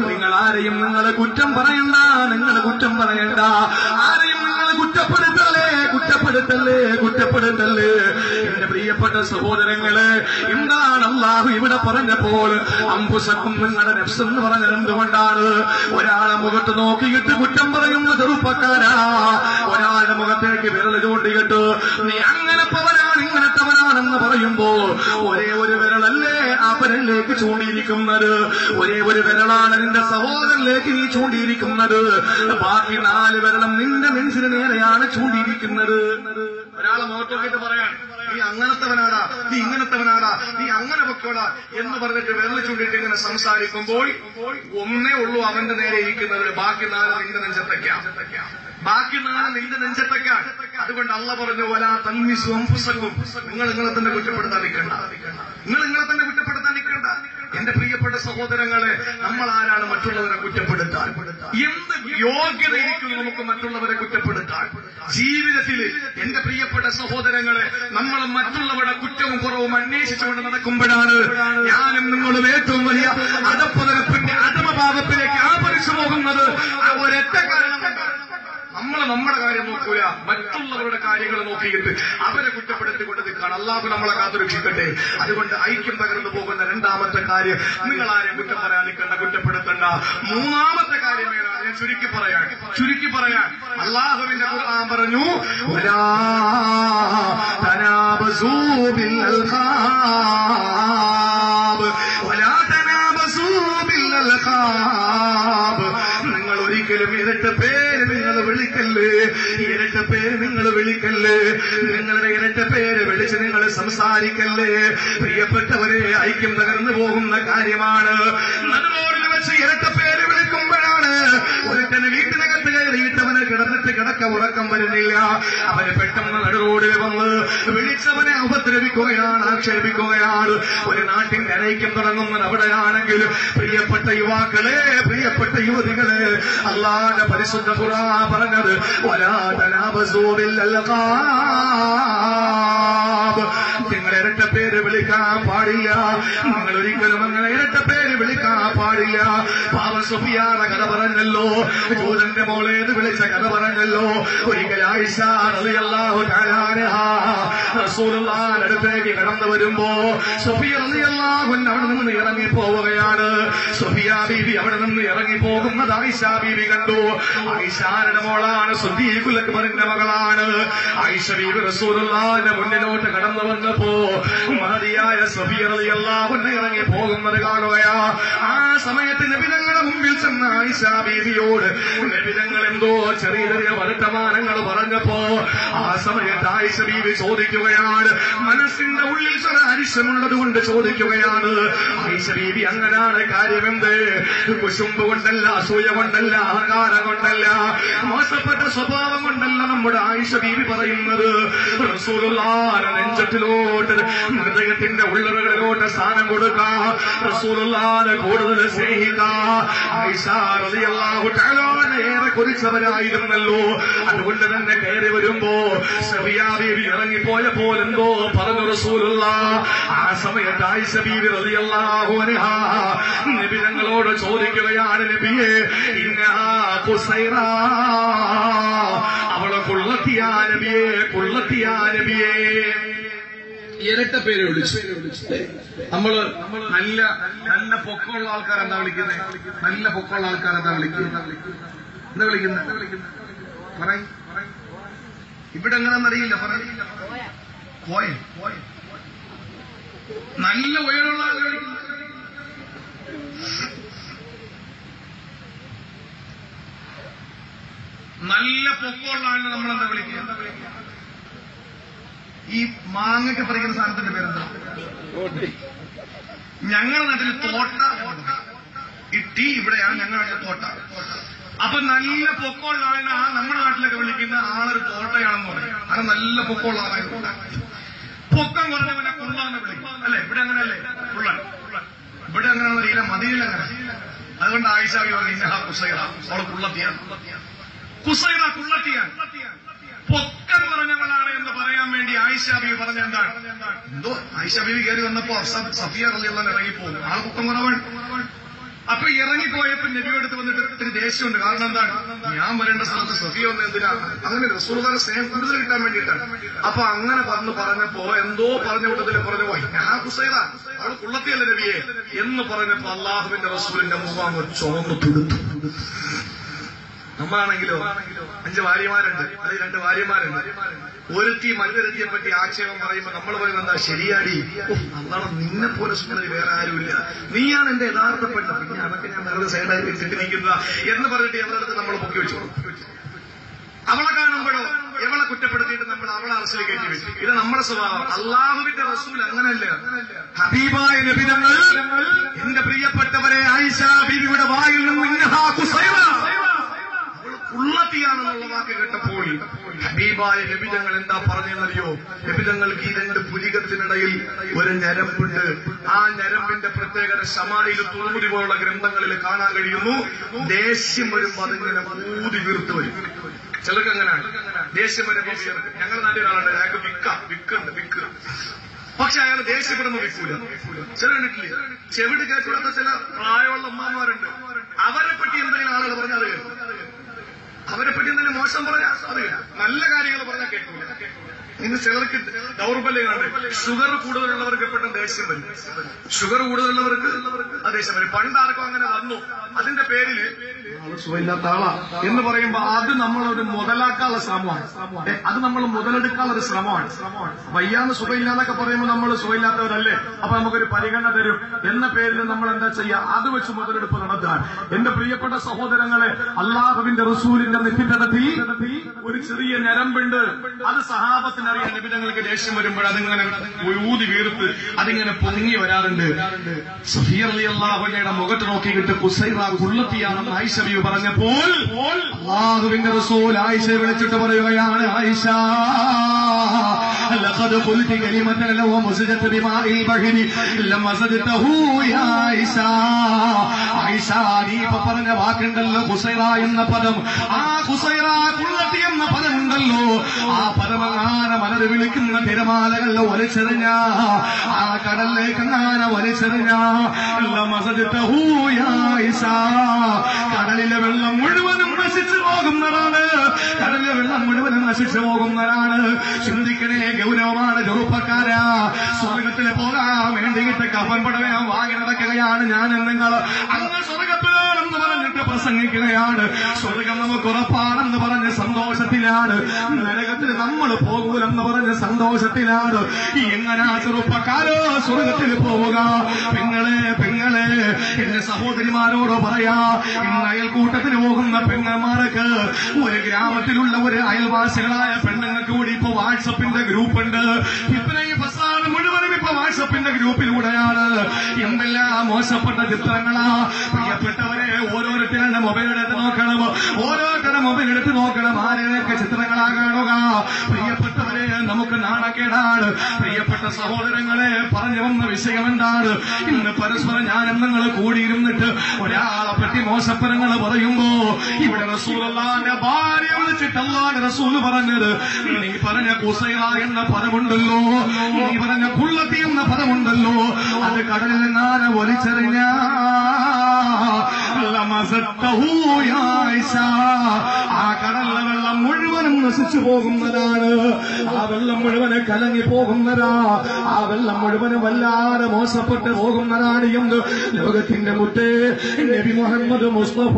നിങ്ങൾ ആരെയും നിങ്ങളെ കുറ്റം പറയണ്ട, നിങ്ങളെ കുറ്റം പറയണ്ട, ആരെയും നിങ്ങളെ കുറ്റപ്പെടുത്തല്ലേ. എന്റെ പ്രിയപ്പെട്ട സഹോദരങ്ങളെ, എന്താണ് അല്ലാഹു ഇവിടെ പറഞ്ഞപ്പോൾ അംഫുസക്കും നിങ്ങളുടെ നഫ്സ് എന്ന് പറഞ്ഞത് എന്തുകൊണ്ടാണ്? ഒരാളെ മുഖത്ത് നോക്കിയിട്ട് കുറ്റം പറയുന്ന ചെറുപ്പക്കാരാ, ഒരാളുടെ മുഖത്തേക്ക് വിരൽ ചൂണ്ടിയിട്ട് നീ അങ്ങനെത്തവനാണ് ഇങ്ങനത്തവനാണെന്ന് പറയുമ്പോ ഒരേ ഒരു വിരലല്ലേ ആ വിരലിലേക്ക് ചൂണ്ടിയിരിക്കുന്നത്, ഒരേ ഒരു വിരലാണ് നിന്റെ സഹോദരനിലേക്ക് നീ ചൂണ്ടിയിരിക്കുന്നത്, ബാക്കി 4 വിരളം നിന്റെ നെഞ്ചിന് നേരെയാണ് ചൂണ്ടിയിരിക്കുന്നത്. ഒരാളെ മുഖത്ത് നോക്കിയിട്ട് പറയാൻ നീ അങ്ങനത്തവനാടാ, നീ ഇങ്ങനത്തവനാടാ, നീ അങ്ങനെ പൊക്കോടാ എന്ന് പറഞ്ഞിട്ട് വിരൽ ചൂണ്ടിയിട്ട് ഇങ്ങനെ സംസാരിക്കുമ്പോൾ ഒന്നേ ഉള്ളൂ അവന്റെ നേരെ ഇരിക്കുന്നത്, ബാക്കി 4 നിന്റെ നെഞ്ചത്തേക്കാണ്. അതുകൊണ്ട് അള്ളാഹ് പറഞ്ഞു വലാ തൽമിസു അൻഫുസകും, നിങ്ങൾ നിങ്ങളെ തന്നെ കുറ്റപ്പെടുത്താൻ നിൽക്കണ്ട. എന്റെ പ്രിയപ്പെട്ട സഹോദരങ്ങളെ, നമ്മൾ ആരാണ് മറ്റുള്ളവരെ കുറ്റപ്പെടുത്താൻ? എന്ത് യോഗ്യതയിരിക്കും നമുക്ക് മറ്റുള്ളവരെ കുറ്റപ്പെടുത്താൻ? ജീവിതത്തിൽ എന്റെ പ്രിയപ്പെട്ട സഹോദരങ്ങളെ, നമ്മൾ മറ്റുള്ളവരുടെ കുറ്റവും കുറവും അന്വേഷിച്ചുകൊണ്ട് നടക്കുമ്പോഴാണ് ഞാനും നിങ്ങളും ഏറ്റവും വലിയ അധപ്പതനത്തിന്റെ അധമഭാവത്തിലേക്ക് ആപരിച്ചു പോകുന്നത്. ആ ഒരൊറ്റ കാരണം നമ്മൾ നമ്മുടെ കാര്യം നോക്കൂല, മറ്റുള്ളവരുടെ കാര്യങ്ങൾ നോക്കിയിട്ട് അവരെ കുറ്റപ്പെടുത്തിക്കൊണ്ട് നിൽക്കുകയാണ്. അല്ലാഹു നമ്മളെ കാത്തുരക്ഷിക്കട്ടെ. അതുകൊണ്ട് ഐക്യം തകർന്നു പോകുന്ന 2ാമത്തെ കാര്യം, നിങ്ങൾ ആരെയും കുറ്റം പറയാൻ നിൽക്കണ്ട, കുറ്റപ്പെടുത്തണ്ട. 3ാമത്തെ കാര്യം ഏതാണ്? ഞാൻ ചുരുക്കി പറയാൻ അല്ലാഹുവിന്റെ ഖുർആൻ പറഞ്ഞു വലാ തനാബസൂ ബിൽ അൽഖാബ്, വലാ തനാബസൂ ബിൽ അൽഖാബ്. നിങ്ങൾ ഒരിക്കലും ഇരട്ട പേര് നിങ്ങൾ വിളിക്കല്ലേ, നിങ്ങളുടെ ഇരട്ട പേര് വിളിച്ച് നിങ്ങൾ സംസാരിക്കല്ലേ. പ്രിയപ്പെട്ടവരെ, ഐക്യം തകർന്നു പോകുന്ന കാര്യമാണ്. നടുറോഡിൽ വെച്ച് ഇരട്ട പേര് വിളിക്കുമ്പോഴാണ് ഒരുത്തന് വീട്ടിനകത്ത് കയറിയിട്ടവന് കിടന്നിട്ട് കിടക്ക ഉറക്കം വരുന്നില്ല. അവന് പെട്ടെന്ന് നടുറോഡിൽ വന്ന് വിളിച്ചവനെ ഉപദ്രവിക്കുകയാണ്, ആക്ഷേപിക്കുകയാണ്. ഒരു നാട്ടിന്റെ ഐക്യം തുടങ്ങുന്നത് അവിടെയാണെങ്കിൽ പ്രിയപ്പെട്ട യുവാക്കളെ, പ്രിയപ്പെട്ട യുവതികളെ, അല്ലാഹുവിന്റെ പരിശുദ്ധ ഖുർആൻ പറഞ്ഞത് വലാ തനാബസൂ ബിൽ അൽഖാബ്. നിങ്ങൾ ഇരട്ട പേര് വിളിക്കാൻ പാടില്ല, നിങ്ങൾ ഒരിക്കലും അങ്ങനെ ഇരട്ട പേര് വിളിക്കാൻ പാടില്ല. പാവ സുഫിയാന കഥ പറഞ്ഞല്ലോ, ജൂതന്റെ മോളേന്ന് വിളിച്ച കഥ പറഞ്ഞല്ലോ. ഒരിക്കൽ ആയിഷ റളിയല്ലാഹു തആല അൻഹാ റസൂലുള്ളാഹിന്റെ അടുത്തേക്ക് കടന്നു വരുമ്പോ സുഫിയ റളിയല്ലാഹു അൻഹ അവിടെ നിന്ന് ഇറങ്ങി പോവുകയാണ്. സുഫിയ ബീവി അവിടെ നിന്ന് ഇറങ്ങി പോകുന്നത് ആയിഷ ബീവി കണ്ടു. ആയിഷാരുടെ മോളാണ്, സിദ്ദീഖുൽ അക്ബറിന്റെ മകളാണ്. ആയിഷ ബീവി റസൂലുള്ളാഹിന്റെ മുന്നിലോട്ട് കടന്നു വന്നപ്പോ മഹദിയായ സുഫിയ റളിയല്ലാഹു അൻഹ ഇറങ്ങി പോകുന്നത് കാണുകയാ. ആ സമയത്ത് നബി തങ്ങളുടെ മുമ്പിൽ ചെന്ന ആയിഷ ബീവിയോട് നബി തങ്ങൾ എന്തോ ചെറിയ ചെറിയ വർത്തമാനങ്ങൾ പറഞ്ഞപ്പോ ആ സമയത്ത് ആയിഷ ബീവി ചോദിക്കുകയാണ്, മനസ്സിന്റെ ഉള്ളിൽ ചില അരിശമുള്ളത് കൊണ്ട് ചോദിക്കുകയാണ്. ആയിഷ ബീവി അങ്ങനാണ് കാര്യമെന്ത്? കുശുമ്പ് കൊണ്ടല്ല, അസൂയ കൊണ്ടല്ല, അഹങ്കാരം കൊണ്ടല്ല, മോശപ്പെട്ട സ്വഭാവം കൊണ്ടല്ല നമ്മുടെ ആയിഷ ബീവി പറയുന്നത്. റസൂലുള്ളാഹിന്റെ നെഞ്ചത്തിലോട്ട്, ഹൃദയത്തിന്റെ ഉള്ളറകളിലോട്ട് സ്ഥാനം കൊടുക്കാം, റസൂലുള്ളാഹിനെ കൂടുതൽ സ്നേഹിക്കാം. ആയിഷ റളിയല്ലാഹു തആല ഏറെ കുറിച്ചവരായിരുന്നല്ലോ. അതുകൊണ്ട് തന്നെ കയറി വരുമ്പോ സഫിയ ബീവി ഇറങ്ങിപ്പോയപ്പോൾ എന്തോ പറഞ്ഞു റസൂലുള്ളാഹ്. ആ സമയത്ത് ആയിഷ ബീവി റളിയല്ലാഹു അൻഹാ നബി തങ്ങളോട് ചോദിക്കുകയാണ്, നബിയേ ഇന്നഹാ ഖുസൈറ, അവളെ കുള്ളത്തിയാ നബിയേ. ഇരട്ട പേര് വിളിച്ചു. നമ്മള് നല്ല നല്ല പൊക്കമുള്ള ആൾക്കാരെന്താ വിളിക്കുന്നത്? നല്ല പൊക്കമുള്ള ആൾക്കാരെന്താ വിളിക്കുന്നത്? പറയും ഇവിടെ എങ്ങനെന്നറിയില്ല, പറയില്ല. പോയെ നല്ല ഉയരമുള്ള ആളുകൾ വിളിക്കുന്നത്. നല്ല പൊക്കമുള്ള ആളിനെ നമ്മളെന്താ വിളിക്കുക? ഈ മാങ്ങയ്ക്ക് പറിക്കുന്ന സാധനത്തിന്റെ പേരെന്താ? ഞങ്ങളുടെ നാട്ടിൽ തോട്ട, ഈ ടീ ഇവിടെയാണ് ഞങ്ങളുടെ നാട്ടിലെ തോട്ട. അപ്പൊ നല്ല പൊക്കമുള്ള ആളിനെ നമ്മുടെ നാട്ടിലൊക്കെ വിളിക്കുന്ന ആളൊരു തോട്ടയാണെന്ന് പറയും. അത് നല്ല പൊക്കമുള്ള ആളായിരുന്നു. പൊക്കം കുറഞ്ഞവനെ കുള്ളാന്ന് വിളിക്കും, അല്ലെ? ഇവിടെ അങ്ങനെയല്ലേ? കുള്ളൻ. ഇവിടെ അങ്ങനെയാണെന്ന് അറിയില്ല, മദീനയിൽ അങ്ങനെ. അതുകൊണ്ട് ആയിഷ ബീവി ഇന്നഹാ ഖുസൈറ, അവള് കുള്ളത്തിയാണ്. പൊക്കം കുറഞ്ഞവളാണ് എന്ന് പറയാൻ വേണ്ടി ആയിഷ ബീവി പറഞ്ഞ എന്താണ്? എന്തോ ആയിഷ ബീവി കയറി വന്നപ്പോ സഫിയ റളിയല്ലാഹു ഇറങ്ങിപ്പോകും. ആൾ കുറ്റം കുറവാണ്. അപ്പൊ ഇറങ്ങിപ്പോയപ്പോ നബിയോടുത്ത് വന്നിട്ട് ഇത്തിരി ദേഷ്യമുണ്ട്. കാരണം എന്താണ്? ഞാൻ വരേണ്ട സ്ഥലത്ത് സഫിയ വന്ന് എന്തിനാ? അങ്ങനെ റസൂലുള്ളാഹിയുടെ സ്നേഹം കൂടുതൽ കിട്ടാൻ വേണ്ടിയിട്ടാണ്. അപ്പൊ അങ്ങനെ പറഞ്ഞപ്പോ എന്തോ പറഞ്ഞ കൂട്ടത്തിൽ പറഞ്ഞു പോയി, ഞാൻ ഹുസൈന അവള് കുള്ളത്തിയല്ല നബിയെ എന്ന് പറഞ്ഞപ്പോ അള്ളാഹുവിന്റെ റസൂലിന്റെ മുഖം ചുവന്നു തുടുത്തു. നമ്മളാണെങ്കിലോ 5 ഭാര്യമാരുണ്ട്, അത് 2 ഭാര്യമാരുണ്ട്. ഒരുത്തി മറ്റൊരുത്തിയെ പറ്റി ആക്ഷേപം പറയുമ്പോ നമ്മൾ പറയുന്നത് എന്താ? ശരിയാടി, അതാണ് നിന്നെ പോലെ സുന്ദരി വേറെ ആരുമില്ല, നീയാണ് എന്റെ യഥാർത്ഥ പെണ്ണ്, പിന്നെ അതൊക്കെ ഞാൻ വെറുതെ സൈഡായി വെച്ചിട്ടിരിക്കുന്ന എന്ന് പറഞ്ഞിട്ട് എവരുടെ നമ്മൾ പൊക്കി വെച്ചു. അവളെ കാണുമ്പോഴോ എവളെ കുറ്റപ്പെടുത്തിയിട്ട് നമ്മൾ അവളെ അറസ്റ്റിൽ കയറ്റി വെച്ചു. ഇത് നമ്മുടെ സ്വഭാവം. അള്ളാഹുവിന്റെ റസൂൽ അങ്ങനല്ല. ഹബീബായ നബി തങ്ങൾ എന്റെ പ്രിയപ്പെട്ടവരെ ആയിഷ ബീവിയുടെ വായിൽ നിന്ന് ഉള്ളത്തിയാണെന്നുള്ള വാക്ക് കേട്ടപ്പോൾ ഹബീബായ നബിതങ്ങൾ എന്താ പറഞ്ഞെന്നറിയോ? നബിതങ്ങൾക്ക് ഈ 2 പുരികത്തിനിടയിൽ ഒരു ഞരമ്പുണ്ട്. ആ ഞരമ്പിന്റെ പ്രത്യേകത ശമായിലും തുറമുടി പോലുള്ള ഗ്രന്ഥങ്ങളിൽ കാണാൻ കഴിയുന്നു. ദേഷ്യം വരുമ്പോ അതിങ്ങനെ ഊതി വീർത്ത് വരും. ചിലർക്ക് അങ്ങനെയാണ്. ദേഷ്യം വരുമ്പോ ഞങ്ങളുടെ നാട്ടിൽ ഒരാളുണ്ട്, അയാൾക്ക് വിക്ക്. പക്ഷെ അയാൾ ദേഷ്യപ്പെടുമ്പോ വിൽക്കൂല. ചില കണ്ടിട്ടില്ലേ? ചെവിട് കേൾക്കാത്ത ചില പ്രായമുള്ള അമ്മമാരുണ്ട്. അവരെ പറ്റി എന്തെങ്കിലും ആളുകൾ പറഞ്ഞാൽ അത് കേൾക്കും. അവരെ പറ്റി എന്തെങ്കിലും മോശം പറഞ്ഞാൽ അത് നല്ല കാര്യങ്ങൾ പറഞ്ഞാൽ കേൾക്കൂല. ഇന്ന് ചിലർക്ക് ദൗർബല്യങ്ങളുണ്ട്. ഷുഗർ കൂടുതലുള്ളവർക്ക് എപ്പോഴും ദേഷ്യം വരും. ഷുഗർ കൂടുതലുള്ളവർക്ക് ദേഷ്യം വരും. പണ്ടാർക്കും അങ്ങനെ വന്നു. അതിന്റെ പേരില് സുഖമില്ലാത്ത ആളാ എന്ന് പറയുമ്പോ അത് നമ്മളൊരു മുതലാക്കാനുള്ള ശ്രമമാണ്. അത് നമ്മൾ മുതലെടുക്കാനുള്ള ഒരു ശ്രമമാണ്. വയ്യാന്ന് സുഖമില്ലാന്നൊക്കെ പറയുമ്പോൾ നമ്മൾ സുഖമില്ലാത്തവരല്ലേ, അപ്പൊ നമുക്കൊരു പരിഗണന തരും എന്ന പേരിൽ നമ്മൾ എന്താ ചെയ്യുക? അത് വെച്ച് മുതലെടുപ്പ് നടത്താൻ. എന്റെ പ്രിയപ്പെട്ട സഹോദരങ്ങളെ, അള്ളാഹുവിന്റെ റസൂലിന്റെ നെറ്റിത്തടത്തിൽ ഒരു ചെറിയ ഞരമ്പുണ്ട്. അത് സഹാബത്തിനറിയാൻ. നിബിധങ്ങൾക്ക് ദേഷ്യം വരുമ്പോൾ അതിങ്ങനെ ഊതി വീർത്ത് അതിങ്ങനെ പൊങ്ങി വരാറുണ്ട്. സഫിയ റളിയല്ലാഹു അൻഹയുടെ മുഖത്ത് നോക്കിയിട്ട് ഖുസൈറ ഖുള്ളത്തിയാണെന്ന് ആയിഷ ബീവി പറഞ്ഞപ്പോൾ അല്ലാഹുവിന്റെ റസൂൽ ആയിഷയെ വിളിച്ചിട്ട് പറയുകയാണ്, ആയിഷ ലഖദ് ഖുൽതി കലിമതൻ ലൗ മുസജത് ബിമാഇൽ ബഹരി ലമസദതഹു യാ ആയിഷ. ആയിഷ, നീ പറഞ്ഞ വാക്കുണ്ടല്ലോ ഖുസൈറ എന്ന പദം, ആ ഖുസൈറ ഖുള്ളത്തി എന്ന പദമുണ്ടല്ലോ, ആ പദമങ്ങാന മലർ വിളിക്കുന്ന തിരമാലകൾ വലിച്ചെറിഞ്ഞ, ആ കടലിലേക്ക് അങ്ങനെ വലിച്ചെറിഞ്ഞ ലമസദതഹു യാ ആയിഷ. കടലിലെ വെള്ളം മുഴുവനും നശിച്ചു പോകുന്നതാണ്. കടലിലെ വെള്ളം മുഴുവനും നശിച്ചു പോകുന്നതാണ്. ചിന്തിക്കണേ, ഗൗരവമാണ് ചെറുപ്പക്കാരാ. സ്വർഗത്തിൽ പോകാൻ വേണ്ടിയിട്ട് കഫൻ പടവേ വാങ്ങി നടക്കുകയാണ് ഞാൻ നിങ്ങൾ. അങ്ങ് സ്വർഗത്തിലാണെന്ന് പറഞ്ഞിട്ട് പ്രസംഗിക്കുകയാണ്. സ്വർഗം നമുക്ക് ഉറപ്പാണെന്ന് പറഞ്ഞ് സന്തോഷത്തിലാണ്. നരകത്തിൽ നമ്മൾ പോകൂലെന്ന് പറഞ്ഞ് സന്തോഷത്തിലാണ്. എങ്ങനാ ചെറുപ്പക്കാരോ സ്വർഗത്തിൽ പോവുക? പെങ്ങളെ എന്റെ സഹോദരിമാരോട് പറയാ, ഇന്ന് അയൽക്കൂട്ടത്തിന് പോകുന്ന പെങ്ങന്മാർക്ക് ഒരു ഗ്രാമത്തിലുള്ള ഒരു അയൽവാസികളായ പെണ്ണുങ്ങൾക്ക് കൂടി ഇപ്പൊ വാട്സപ്പിന്റെ ഗ്രൂപ്പുണ്ട്. ഇപ്പനെ ഈ പ്രസ്ഥാനം മുഴുവനും ഇപ്പൊ വാട്സപ്പിന്റെ ഗ്രൂപ്പിലൂടെയാണ്. എന്തെല്ലാം മോശപ്പെട്ട ചിത്രങ്ങളാ. പ്രിയപ്പെട്ടവരെ, ഓരോരുത്തരുടെ മൊബൈൽ എടുത്ത് നോക്കണം, ആരെയൊക്കെ ചിത്രങ്ങളാ കാണുക. പ്രിയപ്പെട്ടവരെ, നമുക്ക് നാണക്കേടാണ്. പ്രിയപ്പെട്ട സഹോദരങ്ങളെ, പറഞ്ഞു വന്ന വിഷയം എന്താണ്? ഇന്ന് പരസ്പരം ഞാനും നിങ്ങൾ കൂടിയിരുന്നിട്ട് ഒരാളെ പറ്റി മോശപ്പരങ്ങൾ പറയുമ്പോ ഇവിടെ റസൂലുള്ളാഹിന്റെ ഭാര്യ വിളിച്ചിട്ട് അല്ലാഹുവിന്റെ റസൂൽ പറഞ്ഞത്, നീ പറഞ്ഞ ഖുസൈറ എന്ന പദമുണ്ടല്ലോ, നീ പറഞ്ഞ ഖുള്ളത്തി എന്ന പദമുണ്ടല്ലോ, അത് കടലിൽ എങ്ങാനെ വലിച്ചെറിഞ്ഞ ആ കടലിലെ വെള്ളം മുഴുവനും നശിച്ചു പോകുന്നതാണ്. ആ വെള്ളം മുഴുവന് കലങ്ങി പോകുന്നതാ. ആ വെള്ളം മുഴുവനും വല്ലാതെ മോശപ്പെട്ട് പോകുന്നതാണ് എന്ന് ലോകത്തിന്റെ മുത്തേ നബി മുഹമ്മദ് മുസ്തഫ